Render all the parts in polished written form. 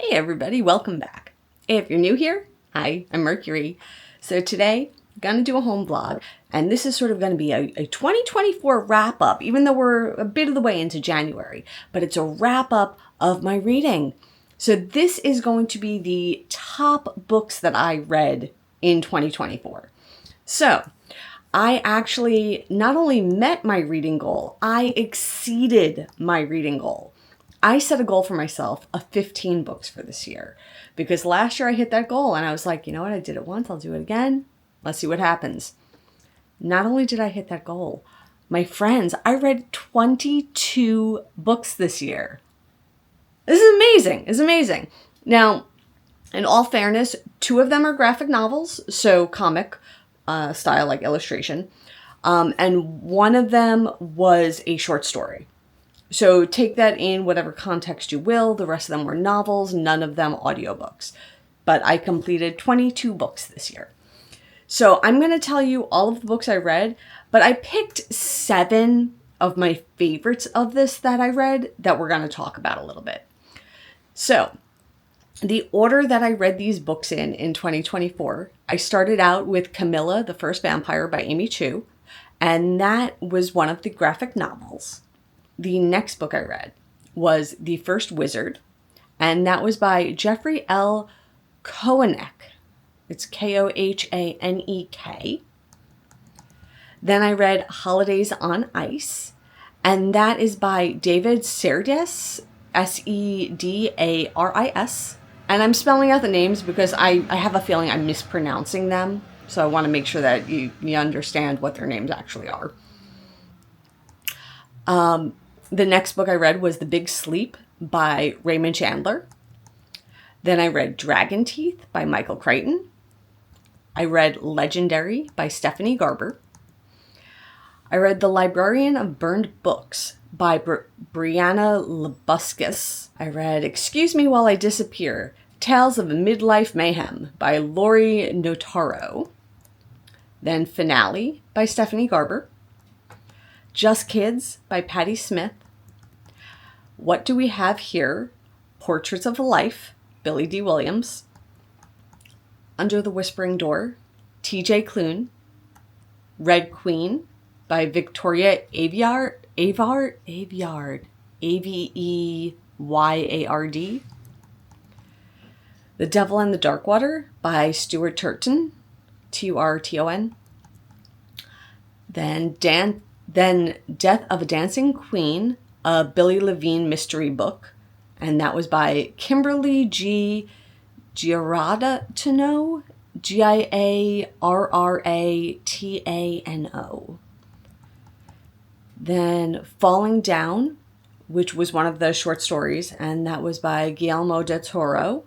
Hey everybody, welcome back. If you're new here, hi, I'm Mercury. So today, I'm going to do a home vlog, and this is sort of going to be a 2024 wrap up, even though we're a bit of the way into January, but it's a wrap up of my reading. So this is going to be the top books that I read in 2024. So I actually not only met my reading goal, I exceeded my reading goal. I set a goal for myself of 15 books for this year because last year I hit that goal and I was like, you know what? I did it once. I'll do it again. Let's see what happens. Not only did I hit that goal, my friends, I read 22 books this year. This is amazing. It's amazing. Now, in all fairness, 2 of them are graphic novels, so comic style, like illustration. And one of them was a short story. So take that in whatever context you will. The rest of them were novels, none of them audiobooks. But I completed 22 books this year. So I'm going to tell you all of the books I read, but I picked 7 of my favorites of this that I read that we're going to talk about a little bit. So the order that I read these books in 2024, I started out with Carmilla, the First Vampire by Amy Chu, and that was one of the graphic novels. The next book I read was The First Wizard, and that was by Jeffrey L. Kohanek. It's Kohanek. Then I read Holidays on Ice, and that is by David Sedaris, Sedaris. And I'm spelling out the names because I have a feeling I'm mispronouncing them, so I want to make sure that you understand what their names actually are. The next book I read was The Big Sleep by Raymond Chandler. Then I read Dragon Teeth by Michael Crichton. I read Legendary by Stephanie Garber. I read The Librarian of Burned Books by Brianna Labuscus. I read Excuse Me While I Disappear, Tales of a Midlife Mayhem by Lori Notaro. Then Finale by Stephanie Garber. Just Kids by Patti Smith. What Do We Have Here? Portraits of a Life, Billy D. Williams. Under the Whispering Door, T.J. Klune. Red Queen by Victoria Aveyard. Aveyard. The Devil and the Dark Water by Stuart Turton. Turton. Then Death of a Dancing Queen, a Billy Levine mystery book. And that was by Kimberly G. Giarratano, Giarratano. Then Falling Down, which was one of the short stories, and that was by Guillermo del Toro,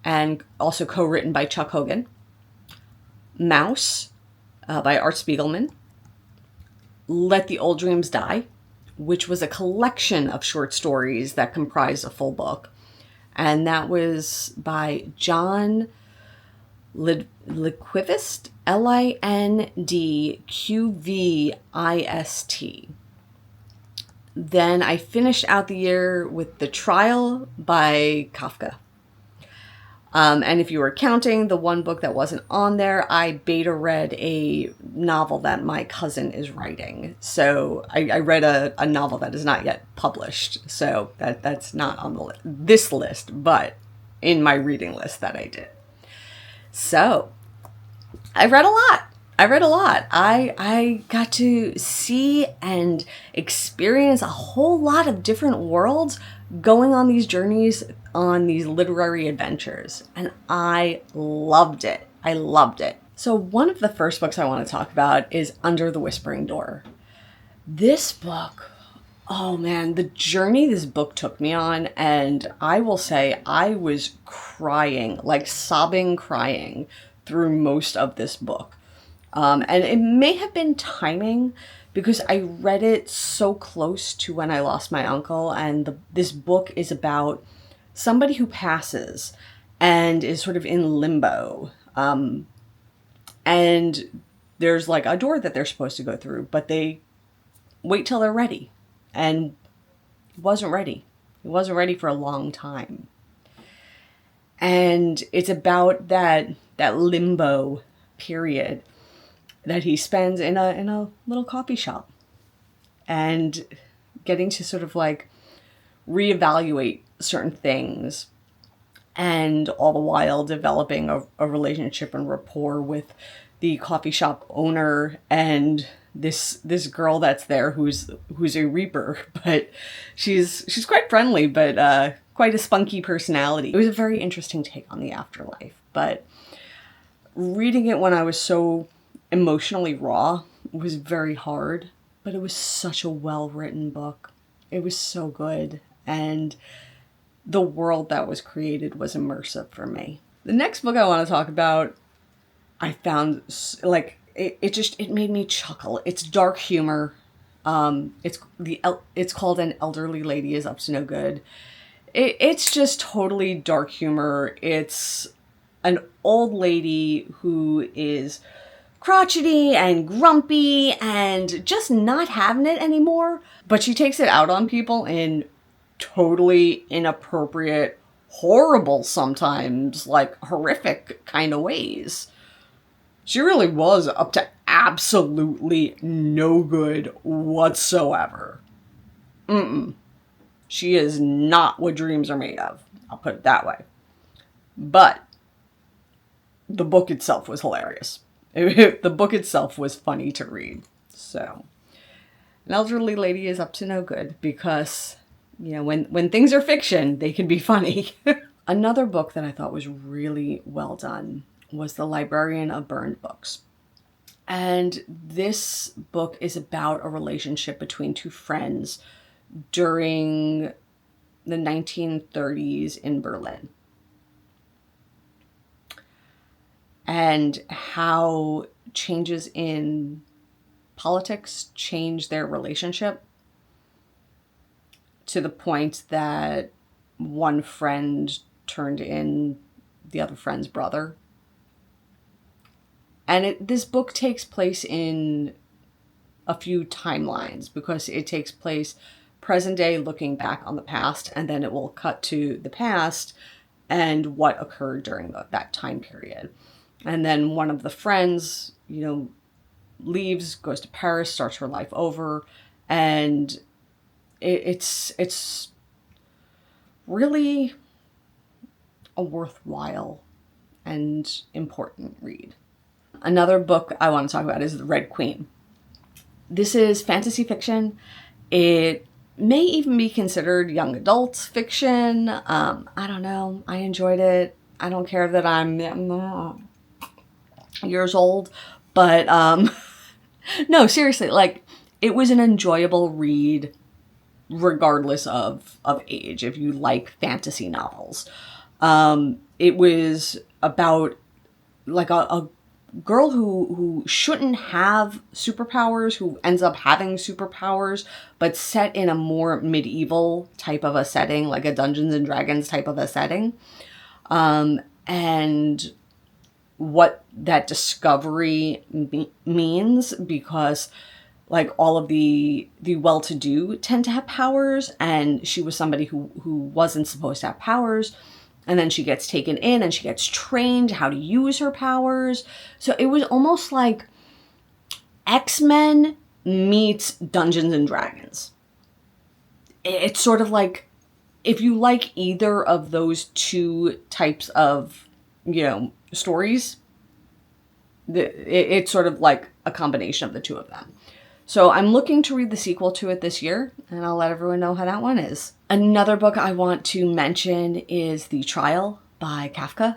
and also co-written by Chuck Hogan. Mouse by Art Spiegelman. Let the Old Dreams Die, which was a collection of short stories that comprised a full book. And that was by John Lindqvist, Lindqvist. Then I finished out the year with The Trial by Kafka. And if you were counting the one book that wasn't on there, I beta read a novel that my cousin is writing. So I read a novel that is not yet published. So that's not on this list, but in my reading list that I did. So I read a lot. I got to see and experience a whole lot of different worlds going on these journeys, on these literary adventures. And I loved it. So one of the first books I want to talk about is Under the Whispering Door. This book, oh man, the journey this book took me on, and I will say I was crying, like sobbing, crying through most of this book. And it may have been timing because I read it so close to when I lost my uncle, and this book is about somebody who passes and is sort of in limbo. And there's like a door that they're supposed to go through, but they wait till they're ready. And he wasn't ready. He wasn't ready for a long time. And it's about that limbo period that he spends in a little coffee shop, and getting to sort of like reevaluate certain things, and all the while developing a relationship and rapport with the coffee shop owner and this girl that's there who's a reaper, but she's quite friendly, but quite a spunky personality. It was a very interesting take on the afterlife, but reading it when I was so emotionally raw was very hard, but it was such a well-written book. It was so good, and the world that was created was immersive for me. The next book I want to talk about, I found like it made me chuckle. It's dark humor. It's called An Elderly Lady is Up to No Good. It's just totally dark humor. It's an old lady who is crotchety and grumpy and just not having it anymore, but she takes it out on people in totally inappropriate, horrible, sometimes like horrific kind of ways. She really was up to absolutely no good whatsoever. She is not what dreams are made of. I'll put it that way. But the book itself was hilarious. The book itself was funny to read. So, An Elderly Lady is Up to No Good, because, you know, when things are fiction, they can be funny. Another book that I thought was really well done was The Librarian of Burned Books. And this book is about a relationship between two friends during the 1930s in Berlin, and how changes in politics change their relationship to the point that one friend turned in the other friend's brother. And this book takes place in a few timelines, because it takes place present day looking back on the past, and then it will cut to the past and what occurred during that time period. And then one of the friends, you know, leaves, goes to Paris, starts her life over, and it's really a worthwhile and important read. Another book I want to talk about is The Red Queen. This is fantasy fiction. It may even be considered young adult fiction. I don't know. I enjoyed it. I don't care that I'm years old, but no, seriously, like, it was an enjoyable read regardless of age, if you like fantasy novels. It was about like a girl who shouldn't have superpowers, who ends up having superpowers, but set in a more medieval type of a setting, like a Dungeons and Dragons type of a setting. And what that discovery means, because like all of the well-to-do tend to have powers, and she was somebody who wasn't supposed to have powers. And then she gets taken in and she gets trained how to use her powers. So it was almost like X-Men meets Dungeons and Dragons. It's sort of like, if you like either of those two types of, you know, stories, it's sort of like a combination of the two of them. So I'm looking to read the sequel to it this year, and I'll let everyone know how that one is. Another book I want to mention is The Trial by Kafka.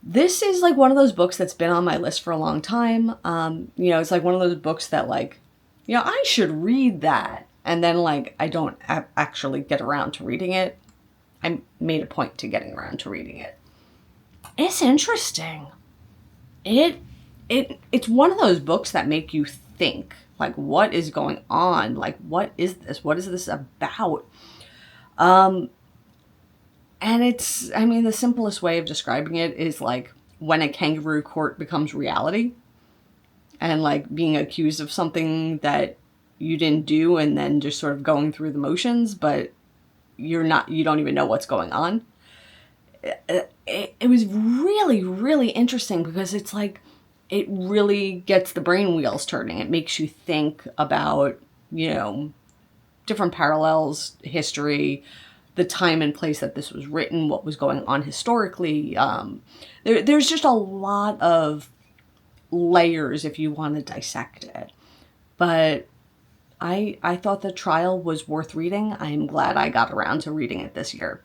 This is like one of those books that's been on my list for a long time. You know, it's like one of those books that, like, you know, I should read that. And then, like, I don't actually get around to reading it. I made a point to getting around to reading it. It's interesting. It's one of those books that make you think, like, what is going on? Like, what is this? What is this about? And it's, I mean, the simplest way of describing it is like when a kangaroo court becomes reality, and like being accused of something that you didn't do, and then just sort of going through the motions, but you don't even know what's going on. it was really, really interesting because it's like, it really gets the brain wheels turning. It makes you think about, different parallels, history, the time and place that this was written, what was going on historically. There's just a lot of layers if you want to dissect it. But I thought the trial was worth reading. I'm glad I got around to reading it this year.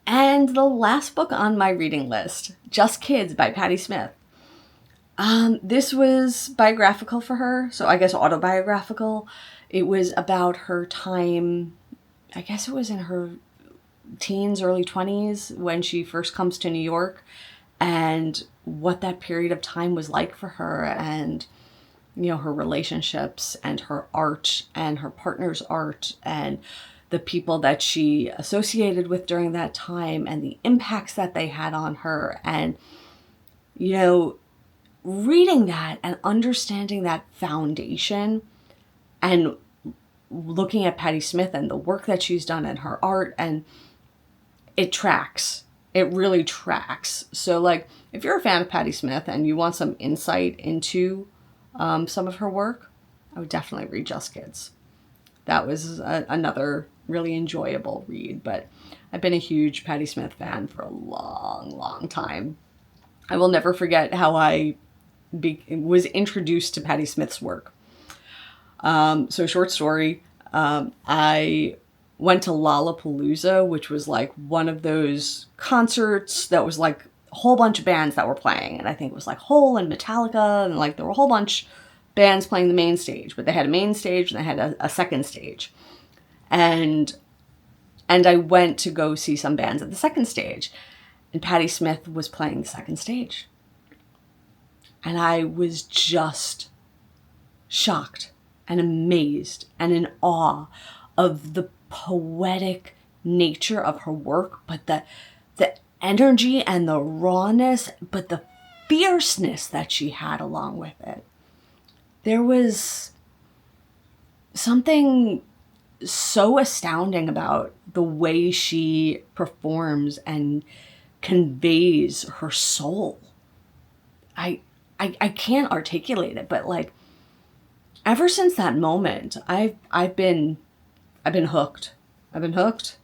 And the last book on my reading list, Just Kids by Patti Smith. This was biographical for her, so I guess autobiographical. It was about her time, I guess it was in her teens, early 20s, when she first comes to New York, and what that period of time was like for her, and her relationships and her art and her partner's art and the people that she associated with during that time and the impacts that they had on her. And, reading that and understanding that foundation and looking at Patti Smith and the work that she's done in her art, and it tracks. It really tracks. So, like, if you're a fan of Patti Smith and you want some insight into some of her work, I would definitely read Just Kids. That was another really enjoyable read, but I've been a huge Patti Smith fan for a long, long time. I will never forget how I was introduced to Patti Smith's work. So short story, I went to Lollapalooza, which was like one of those concerts that was like a whole bunch of bands that were playing. And I think it was like Hole and Metallica, and like there were a whole bunch bands playing the main stage, but they had a main stage and they had a second stage. And I went to go see some bands at the second stage, and Patti Smith was playing the second stage. And I was just shocked and amazed and in awe of the poetic nature of her work, but the energy and the rawness, but the fierceness that she had along with it. There was something so astounding about the way she performs and conveys her soul. I can't articulate it, but like, ever since that moment, I've been hooked. I've been hooked.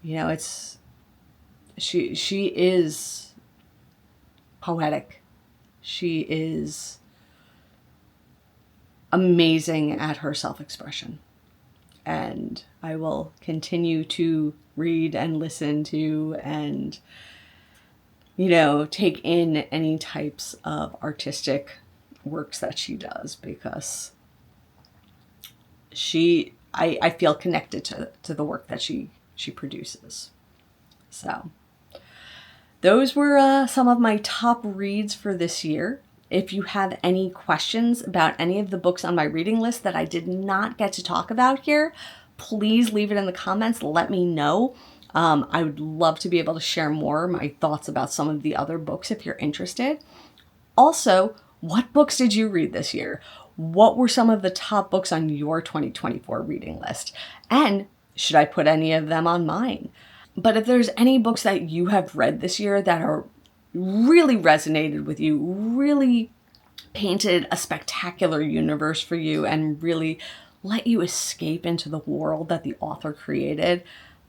It's she is poetic. She is amazing at her self-expression. And I will continue to read and listen to and, take in any types of artistic works that she does, because I feel connected to the work that she produces. So those were some of my top reads for this year. If you have any questions about any of the books on my reading list that I did not get to talk about here, please leave it in the comments. Let me know. I would love to be able to share more my thoughts about some of the other books if you're interested. Also, what books did you read this year? What were some of the top books on your 2024 reading list? And should I put any of them on mine? But if there's any books that you have read this year that are really resonated with you, really painted a spectacular universe for you, and really let you escape into the world that the author created,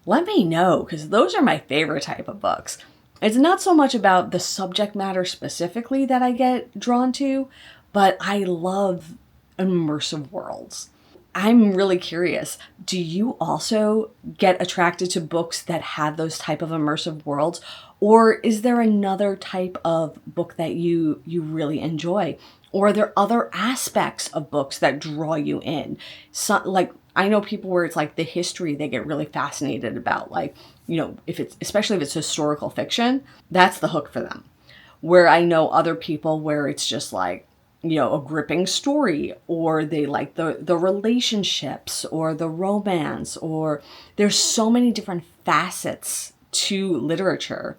let me know, because those are my favorite type of books. It's not so much about the subject matter specifically that I get drawn to, but I love immersive worlds. I'm really curious. Do you also get attracted to books that have those type of immersive worlds? Or is there another type of book that you really enjoy? Or are there other aspects of books that draw you in? So, like, I know people where it's like the history they get really fascinated about, like, especially if it's historical fiction, that's the hook for them. Where I know other people where it's just like, a gripping story, or they like the relationships or the romance, or there's so many different facets to literature,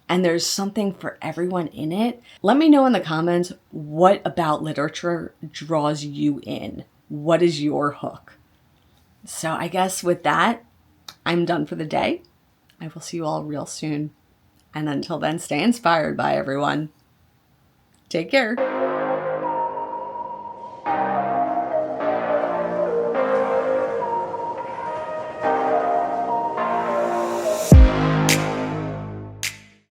and there's something for everyone in it. Let me know in the comments, what about literature draws you in? What is your hook? So I guess with that, I'm done for the day. I will see you all real soon. And until then, stay inspired. Bye, everyone. Take care.